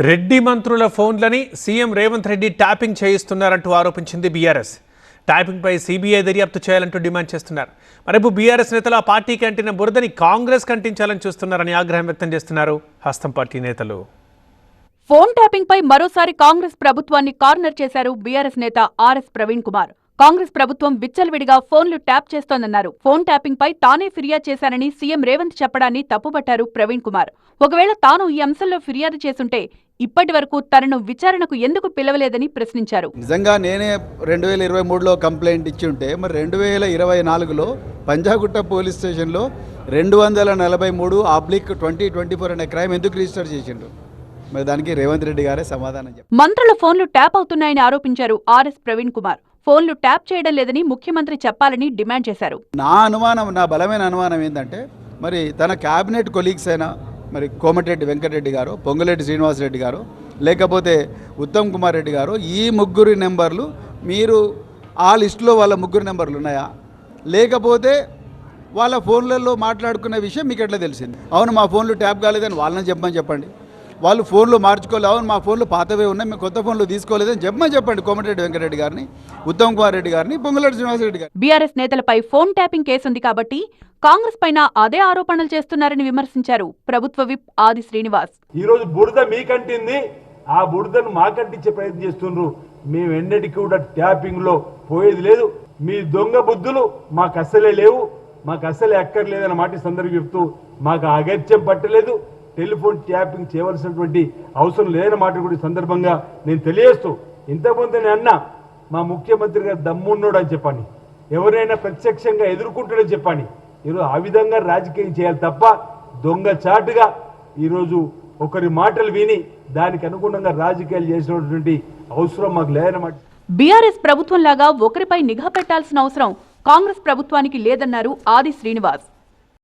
రెడ్డి మంత్రుల ఫోన్లని CM Revanth Reddy tapping చేయిస్తున్నారంటూ ఆరోపించింది BRS. ట్యాపింగ్పై CBI దర్యాప్తు చేయాలంటూ డిమాండ్ చేస్తున్నారు. మరేపు బీఆర్ఎస్ నేతలు ఆ పార్టీకి అంటిన బురదని కాంగ్రెస్ కంటించాలని చూస్తున్నారని ఆగ్రహం వ్యక్తం చేస్తున్నారు హస్తం పార్టీ నేతలు. ఫోన్ ట్యాపింగ్ పై మరోసారి కాంగ్రెస్ ప్రభుత్వాన్ని కార్నర్ చేశారు బీఆర్ఎస్ నేత ఆర్ఎస్ ప్రవీణ్ కుమార్. కాంగ్రెస్ ప్రభుత్వం విచ్చలవిడిగా ఫోన్లు ట్యాప్ చేస్తోందన్నారు. ఫోన్ ట్యాపింగ్ పై తానే ఫిర్యాదు చేశానని సీఎం రేవంత్ చెప్పడాన్ని తప్పుపట్టారు ప్రవీణ్ కుమార్. ఒకవేళ తాను ఈ అంశంలో ఫిర్యాదు చేసుంటే ఇప్పటి వరకు తనను విచారణకు ఎందుకు పిలవలేదని ప్రశ్నించారు. నిజంగా నేనే 2023లో కంప్లైంట్ ఇచ్చి ఉంటే మరి 2024లో పంజాగుట్ట పోలీస్ స్టేషన్లో 243/2024 అనే క్రైమ్ ఎందుకు రిజిస్టర్ చేసిండ్రు? మరి దానికి రేవంత్ రెడ్డి గారే సమాధానం చెప్పారు. మంత్రుల ఫోన్లు ట్యాప్ అవుతున్నాయని ఆరోపించారు ఆర్ఎస్ ప్రవీణ్ కుమార్. ఫోన్లు ట్యాప్ చేయడం లేదని ముఖ్యమంత్రి చెప్పాలని డిమాండ్ చేశారు. నా బలమైన అనుమానం ఏంటంటే మరి తన క్యాబినెట్ కొలీగ్స్ అయినా మరి కోమటిరెడ్డి వెంకటరెడ్డి గారు, పొంగులేటి శ్రీనివాసరెడ్డి గారు, లేకపోతే ఉత్తమ్ కుమార్ రెడ్డి గారు, ఈ ముగ్గురి నెంబర్లు మీరు ఆ లిస్టులో వాళ్ళ ముగ్గురు నెంబర్లు ఉన్నాయా? లేకపోతే వాళ్ళ ఫోన్లలో మాట్లాడుకున్న విషయం మీకు ఎట్లా తెలిసింది? అవును మా ఫోన్లు ట్యాప్ కాలేదని వాళ్ళని చెప్పండి. వాళ్ళు ఫోన్లు మార్చుకోలేదు, అవును మా ఫోన్లు పాతవే ఉన్నాయి, మేము కొత్త ఫోన్లు తీసుకోలేదని చెప్పండి కోమటిరెడ్డి వెంకటరెడ్డి గారిని, ఉత్తమ్ కుమార్ రెడ్డి గారిని, పొంగులేటి శ్రీనివాసరెడ్డి గారిని. బీఆర్ఎస్ నేతలపై ఫోన్ ట్యాపింగ్ కేసుంది కాబట్టి కాంగ్రెస్ పైన అదే ఆరోపణలు చేస్తున్నారని విమర్శించారు ప్రభుత్వ విప్ ఆది శ్రీనివాస్. ఈ రోజు బురద మీకంటింది, ఆ బురదను మాకంటించే ప్రయత్నం చేస్తున్నారు. మేము ఎన్నటికీ కూడా ట్యాపింగ్ లో పోయేది లేదు. మీ దొంగ బుద్ధులు మాకు అస్సలే లేవు, మాకు అస్సలే అక్కర్లేదన్న మాట సందర్భం చెప్తూ మాకు అగత్యం పట్టలేదు, టెలిఫోన్ ట్యాపింగ్ చేయవలసినటువంటి అవసరం లేదన్న మాట కూడా సందర్భంగా నేను తెలియజేస్తూ, ఇంతకుముందు నేను అన్నా మా ముఖ్యమంత్రి గారు దమ్మున్నోడు అని చెప్పని, ఎవరైనా ప్రత్యక్షంగా ఎదుర్కొంటాడని చెప్పని. ఈరోజు ఆ విధంగా రాజకీయం చేయాలి తప్ప దొంగ చాటుగా ఈరోజు ఒకరి మాటలు విని దానికి అనుగుణంగా రాజకీయాలు చేసినటువంటి అవసరం మాకు లేదన్నమాట. బీఆర్ఎస్ ప్రభుత్వంలాగా ఒకరిపై నిఘా పెట్టాల్సిన అవసరం కాంగ్రెస్ ప్రభుత్వానికి లేదన్నారు ఆది శ్రీనివాస్.